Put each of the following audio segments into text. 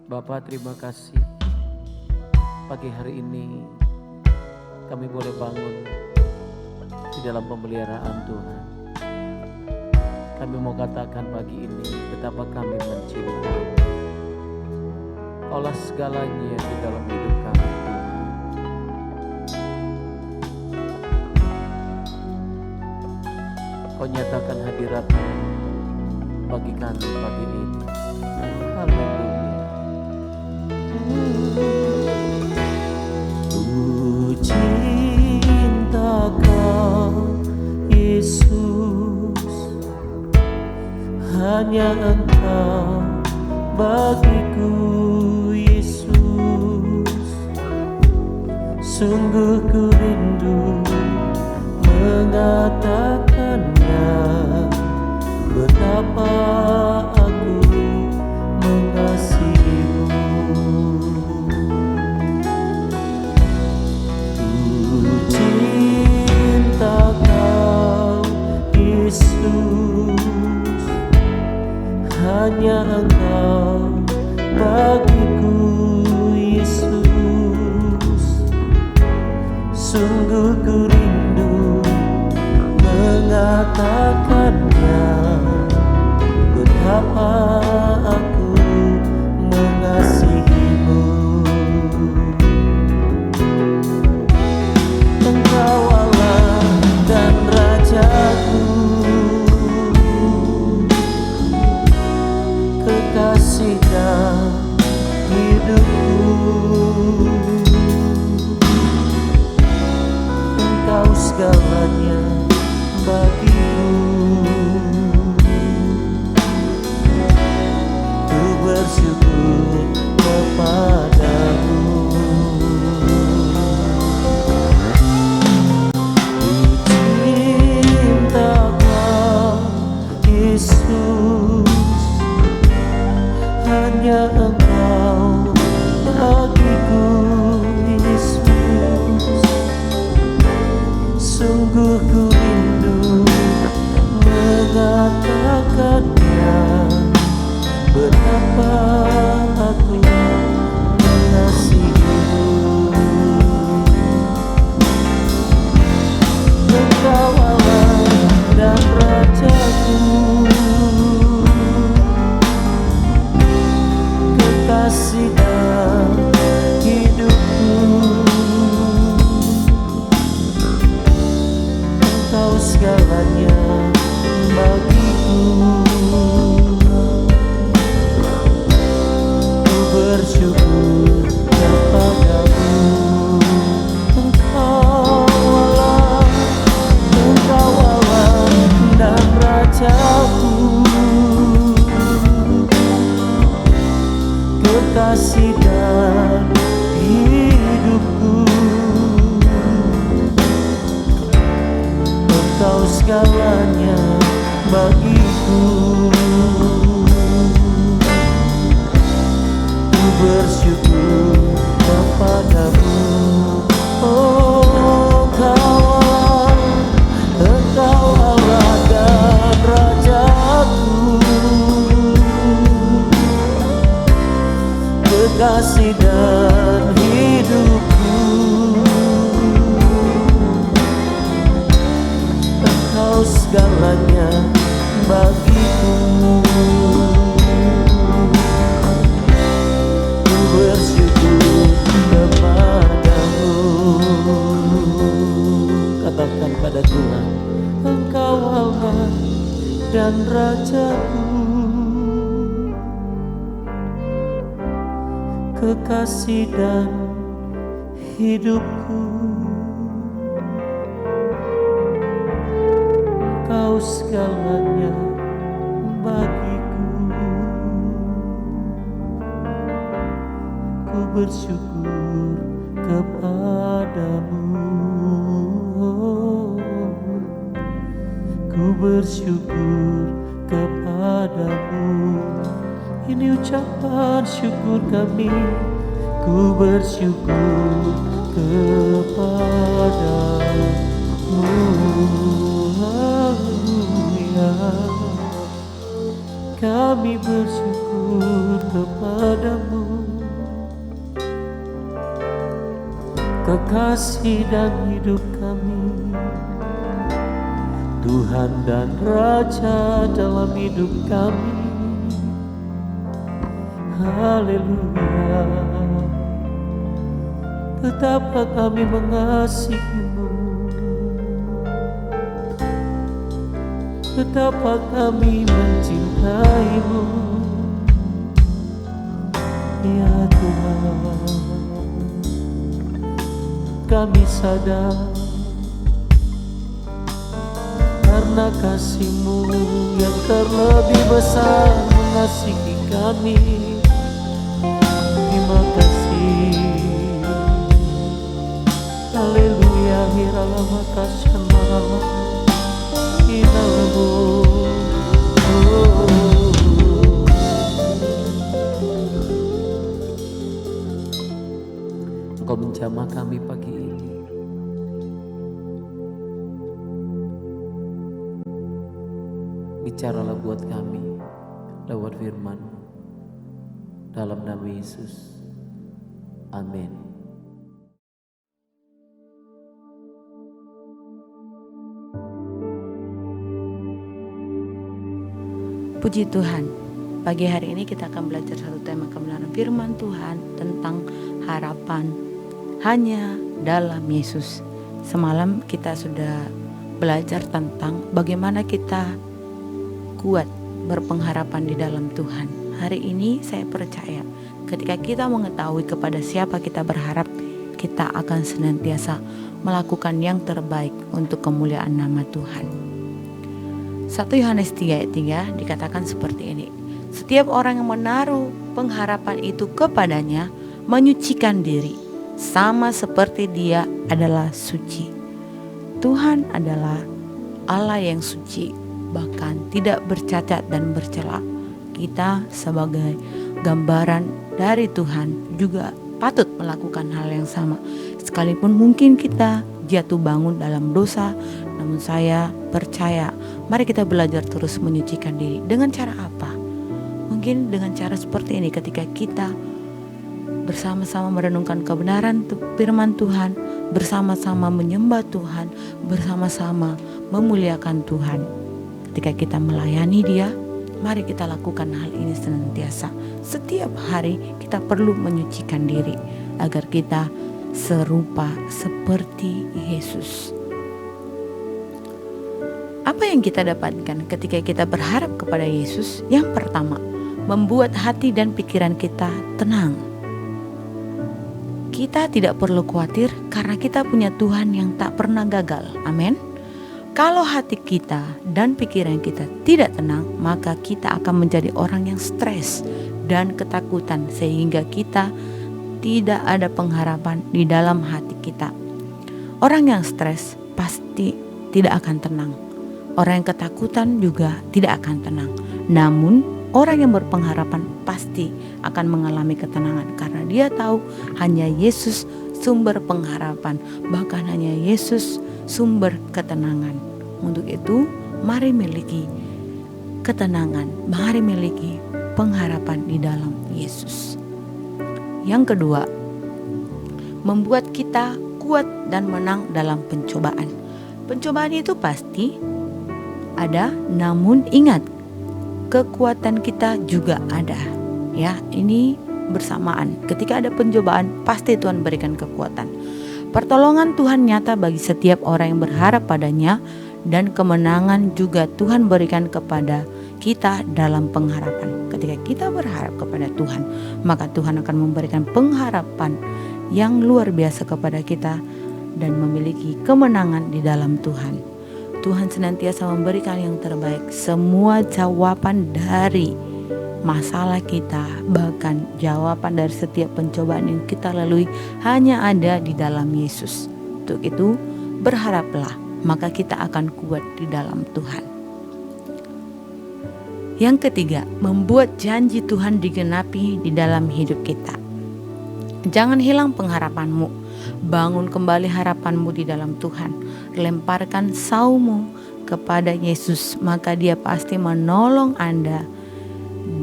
Bapa, terima kasih pagi hari ini kami boleh bangun di dalam pemeliharaan Tuhan. Kami mau katakan pagi ini betapa kami mencintai Kaulah segalanya di dalam hidup kami, Tuhan. Kau nyatakan hadirat-Mu bagi kami pagi ini. Haleluya. Ku cinta Kau, Yesus, hanya Engkau bagiku, Yesus. Sungguh ku rindu mengatakannya, betapa aku mengasihimu. Ku cinta Kau, Yesus, hanya Engkau bagiku, Yesus. Sungguh ku rindu mengatakannya, betapa aku mengasihimu. Engkau Allah dan Rajaku, kekasih dan hidupku. Engkau segalanya bagiku. Ku bersyukur kepadamu. Ku cinta Kau, Yesus, hanya Engkau bagiku, Yesus. Sungguh ku rindu mengatakannya, betapa aku mengasihimu. Engkau Allah dan Rajaku, kekasih dan hidupku. Engkau segalanya bagiku. Ku bersyukur kepadamu. Engkau Allah dan Rajaku, kekasih dan hidupku. Engkau segalanya bagiku. Ku bersyukur kepadamu. Oh, Engkau Allah dan Rajaku, kekasih dan hidupku. Engkau segalanya bagiku. Ku bersyukur kepadamu. Katakan pada Tuhan, Engkau Allah dan Rajaku, kekasih dan hidupku. Engkau segalanya bagiku. Ku bersyukur kepadamu. Ku bersyukur kepadamu. Ini ucapan syukur kami. Ku bersyukur kepadamu. Haleluya. Kami bersyukur kepadamu. kekasih dan hidup kami, Tuhan dan Raja dalam hidup kami. Haleluya. Betapa kami mengasihi-Mu, betapa kami mencintai-Mu, ya Tuhan. Kami sadar karena kasih-Mu yang terlebih besar mengasihi kami. Terima kasih. Haleluya. Hirala makasana inamu. Engkau menjamah kami pagi ini. Bicaralah buat kami lewat firman-Mu. Dalam nama Yesus. Amin. Puji Tuhan, pagi hari ini kita akan belajar satu tema kebenaran firman Tuhan tentang harapan hanya dalam Yesus. Semalam kita sudah belajar tentang bagaimana kita kuat berpengharapan di dalam Tuhan. Hari ini saya percaya ketika kita mengetahui kepada siapa kita berharap, kita akan senantiasa melakukan yang terbaik untuk kemuliaan nama Tuhan. 1 Yohanes 3 ayat 3 dikatakan seperti ini. Setiap orang yang menaruh pengharapan itu kepadanya menyucikan diri, sama seperti Dia adalah suci. Tuhan adalah Allah yang suci, bahkan tidak bercacat dan bercela. Kita sebagai gambaran dari Tuhan juga patut melakukan hal yang sama. Sekalipun mungkin kita jatuh bangun dalam dosa, namun saya percaya mari kita belajar terus menyucikan diri. Dengan cara apa? Mungkin dengan cara seperti ini, ketika kita bersama-sama merenungkan kebenaran firman Tuhan, bersama-sama menyembah Tuhan, bersama-sama memuliakan Tuhan. Ketika kita melayani Dia, mari kita lakukan hal ini senantiasa. Setiap hari kita perlu menyucikan diri agar kita serupa seperti Yesus. Apa yang kita dapatkan ketika kita berharap kepada Yesus? Yang pertama, membuat hati dan pikiran kita tenang. Kita tidak perlu khawatir karena kita punya Tuhan yang tak pernah gagal. Amin. Kalau hati kita dan pikiran kita tidak tenang, maka kita akan menjadi orang yang stres dan ketakutan, sehingga kita tidak ada pengharapan di dalam hati kita. Orang yang stres pasti tidak akan tenang. Orang yang ketakutan juga tidak akan tenang. Namun orang yang berpengharapan pasti akan mengalami ketenangan, karena dia tahu hanya Yesus sumber pengharapan, bahkan hanya Yesus sumber ketenangan. Untuk itu, mari miliki ketenangan, mari miliki pengharapan di dalam Yesus. Yang kedua, membuat kita kuat dan menang dalam pencobaan. Pencobaan itu pasti ada, namun ingat, kekuatan kita juga ada. Ya, ini bersamaan. Ketika ada pencobaan, pasti Tuhan berikan kekuatan. Pertolongan Tuhan nyata bagi setiap orang yang berharap padanya, dan kemenangan juga Tuhan berikan kepada kita dalam pengharapan. Ketika kita berharap kepada Tuhan, maka Tuhan akan memberikan pengharapan yang luar biasa kepada kita dan memiliki kemenangan di dalam Tuhan. Tuhan senantiasa memberikan yang terbaik. Semua jawaban dari masalah kita, bahkan jawaban dari setiap pencobaan yang kita lalui hanya ada di dalam Yesus. Untuk itu, berharaplah, maka kita akan kuat di dalam Tuhan. Yang ketiga, membuat janji Tuhan digenapi di dalam hidup kita. Jangan hilang pengharapanmu. Bangun kembali harapanmu di dalam Tuhan. Lemparkan saumu kepada Yesus, maka Dia pasti menolong Anda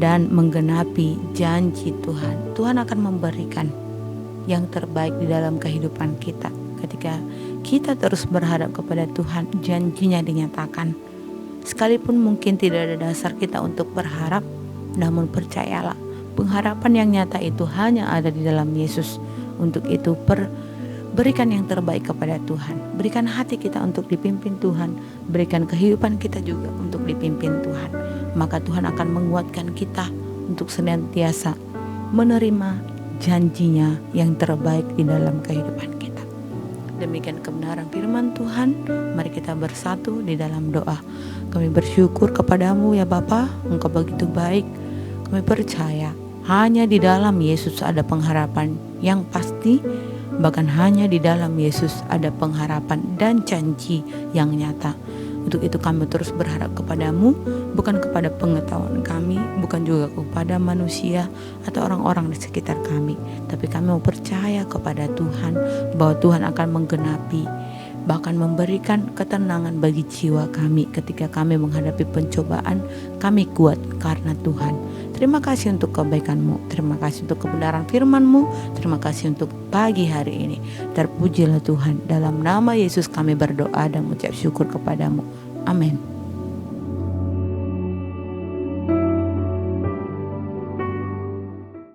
dan menggenapi janji Tuhan. Tuhan akan memberikan yang terbaik di dalam kehidupan kita. Ketika kita terus berharap kepada Tuhan, janjinya dinyatakan. Sekalipun mungkin tidak ada dasar kita untuk berharap, namun percayalah, pengharapan yang nyata itu hanya ada di dalam Yesus. Untuk itu berikan yang terbaik kepada Tuhan. Berikan hati kita untuk dipimpin Tuhan. Berikan kehidupan kita juga untuk dipimpin Tuhan. Maka Tuhan akan menguatkan kita untuk senantiasa menerima janjinya yang terbaik di dalam kehidupan kita. Demikian kebenaran firman Tuhan. Mari kita bersatu di dalam doa. Kami bersyukur kepadamu ya Bapa, Engkau begitu baik. Kami percaya hanya di dalam Yesus ada pengharapan yang pasti. Bahkan hanya di dalam Yesus ada pengharapan dan janji yang nyata. Untuk itu kami terus berharap kepadamu, bukan kepada pengetahuan kami, bukan juga kepada manusia atau orang-orang di sekitar kami. Tapi kami mau percaya kepada Tuhan, bahwa Tuhan akan menggenapi, bahkan memberikan ketenangan bagi jiwa kami ketika kami menghadapi pencobaan. Kami kuat karena Tuhan. Terima kasih untuk kebaikan-Mu, terima kasih untuk kebenaran firman-Mu, terima kasih untuk pagi hari ini. Terpujilah Tuhan, dalam nama Yesus kami berdoa dan mengucap syukur kepadamu. Amin.